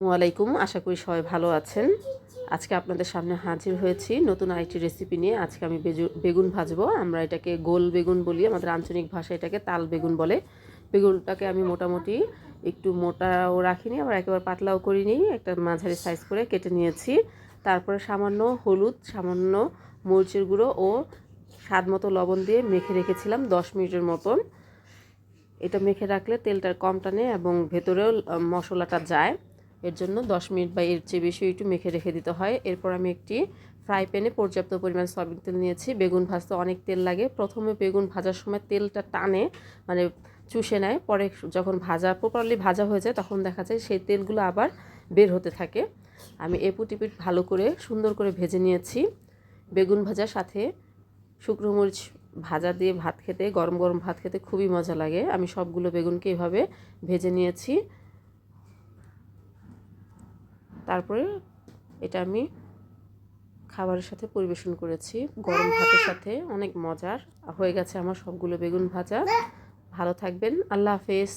ওয়ালাইকুম, আশা করি সবাই ভালো আছেন। আজকে আপনাদের সামনে হাজির হয়েছি নতুন আরেকটি রেসিপি নিয়ে। আজকে আমি বেগুন ভাজবো। আমরা এটাকে গোল বেগুন বলি, আমাদের আঞ্চলিক ভাষায় এটাকে তাল বেগুন বলে। বেগুনটাকে আমি মোটামুটি একটু মোটাও রাখিনি, আবার একেবারে পাতলাও করিনি, একটা মাঝারি সাইজ করে কেটে নিয়েছি। তারপরে সামান্য হলুদ, সামান্য মরিচের গুঁড়ো ও স্বাদ মতো লবণ দিয়ে মেখে রেখেছিলাম 10 মিনিটের মতন। এটা মেখে রাখলে তেলটা কম টানে এবং ভেতরেও মশলাটা যায়। এর জন্য 10 মিনিট বা এর চেয়ে বেশি একটু মেখে রেখে দিতে হয়। এরপর আমি একটি ফ্রাই প্যানে পর্যাপ্ত পরিমাণ সয়াবিন তেল নিয়েছি। বেগুন ভাজতে অনেক তেল লাগে। প্রথমে বেগুন ভাজার সময় তেলটা টানে, মানে চুষে নেয়। পরে যখন প্রপারলি ভাজা হয়ে যায় তখন দেখা যায় সেই তেলগুলো আবার বের হতে থাকে। আমি এপুট এপুট ভালো করে সুন্দর করে ভেজে নিয়েছি। বেগুন ভাজার সাথে শুকনো মরিচ ভাজা দিয়ে ভাত খেতে, গরম গরম ভাত খেতে খুবই মজা লাগে। আমি সবগুলো বেগুনকে এভাবে ভেজে নিয়েছি। তারপরে এটা আমি খাবারের সাথে পরিবেশন করেছি, গরম ভাতের সাথে। অনেক মজার হয়ে গেছে আমার সবগুলো বেগুন ভাজা। ভালো থাকবেন, আল্লাহ হাফেজ।